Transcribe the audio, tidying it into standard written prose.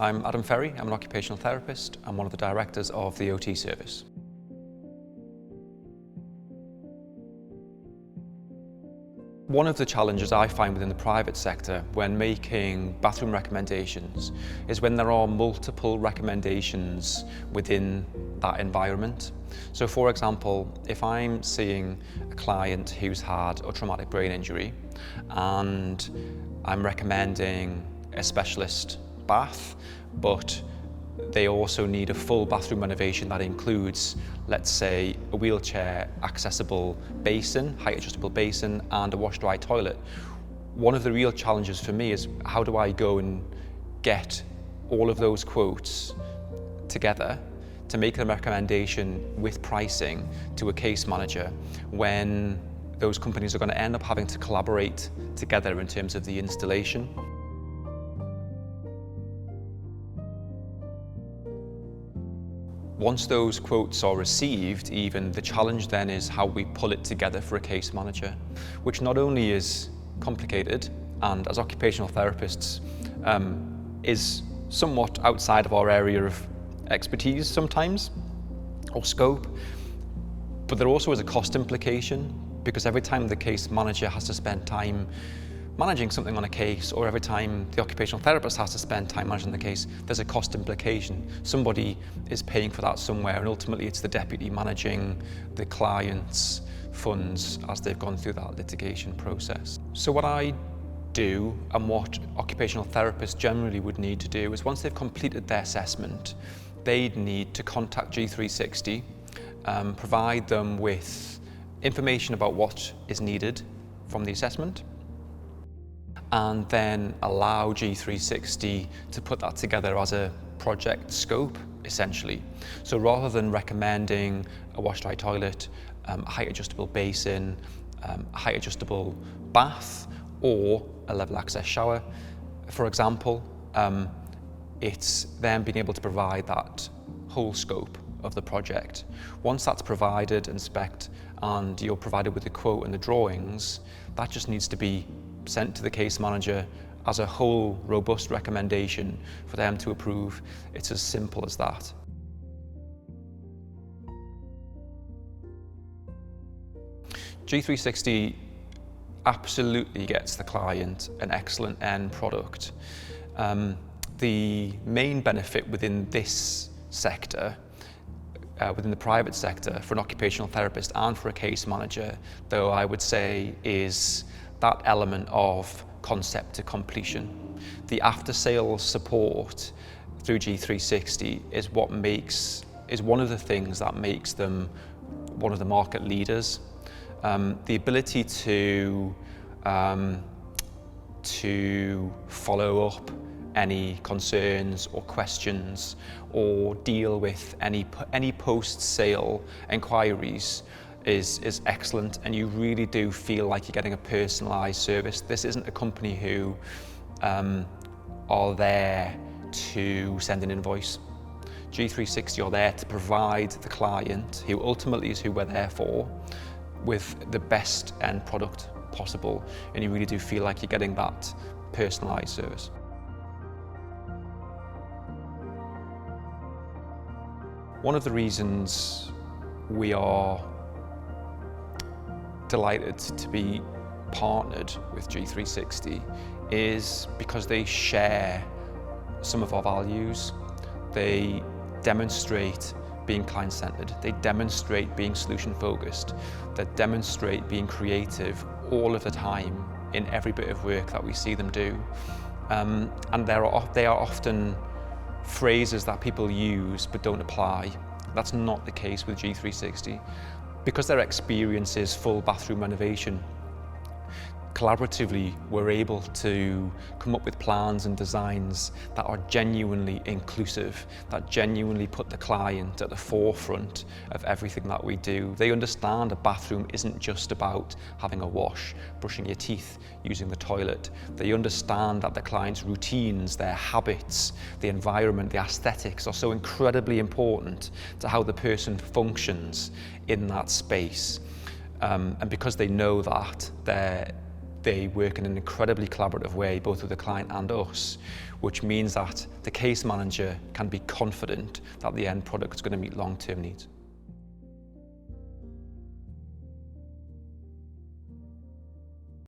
I'm Adam Ferry, I'm an occupational therapist and one of the directors of the OT service. One of the challenges I find within the private sector when making bathroom recommendations is when there are multiple recommendations within that environment. So for example, if I'm seeing a client who's had a traumatic brain injury and I'm recommending a specialist bath, but they also need a full bathroom renovation that includes, let's say, a wheelchair accessible basin, height adjustable basin, and a wash-dry toilet. One of the real challenges for me is how do I go and get all of those quotes together to make a recommendation with pricing to a case manager when those companies are going to end up having to collaborate together in terms of the installation. Once those quotes are received, even, the challenge then is how we pull it together for a case manager, which not only is complicated and as occupational therapists is somewhat outside of our area of expertise sometimes, or scope, but there also is a cost implication because every time the case manager has to spend time managing something on a case, or every time the occupational therapist has to spend time managing the case, there's a cost implication. Somebody is paying for that somewhere, and ultimately it's the deputy managing the client's funds as they've gone through that litigation process. So what I do, and what occupational therapists generally would need to do, is once they've completed their assessment, they'd need to contact G360, provide them with information about what is needed from the assessment, and then allow G360 to put that together as a project scope, essentially. So rather than recommending a wash-dry toilet, a height-adjustable basin, a height-adjustable bath, or a level access shower, for example, it's then being able to provide that whole scope of the project. Once that's provided and spec'd, and you're provided with the quote and the drawings, that just needs to be sent to the case manager as a whole robust recommendation for them to approve. It's as simple as that. G360 absolutely gets the client an excellent end product. The main benefit within this sector, within the private sector, for an occupational therapist and for a case manager, though, I would say, is that element of concept to completion. The after-sales support through G360 is one of the things that makes them one of the market leaders. The ability to follow up any concerns or questions, or deal with any post-sale inquiries is excellent, and you really do feel like you're getting a personalised service. This isn't a company who are there to send an invoice. G360 are there to provide the client, who ultimately is who we're there for, with the best end product possible, and you really do feel like you're getting that personalised service. One of the reasons we are delighted to be partnered with G360 is because they share some of our values. They demonstrate being client-centered, they demonstrate being solution-focused, they demonstrate being creative all of the time in every bit of work that we see them do. And they are often phrases that people use but don't apply. That's not the case with G360. Because their experience is full bathroom renovation, collaboratively we're able to come up with plans and designs that are genuinely inclusive, that genuinely put the client at the forefront of everything that we do. They understand a bathroom isn't just about having a wash, brushing your teeth, using the toilet. They understand that the client's routines, their habits, the environment, the aesthetics are so incredibly important to how the person functions in that space. And because they know that, they're they work in an incredibly collaborative way, both with the client and us, which means that the case manager can be confident that the end product is going to meet long-term needs.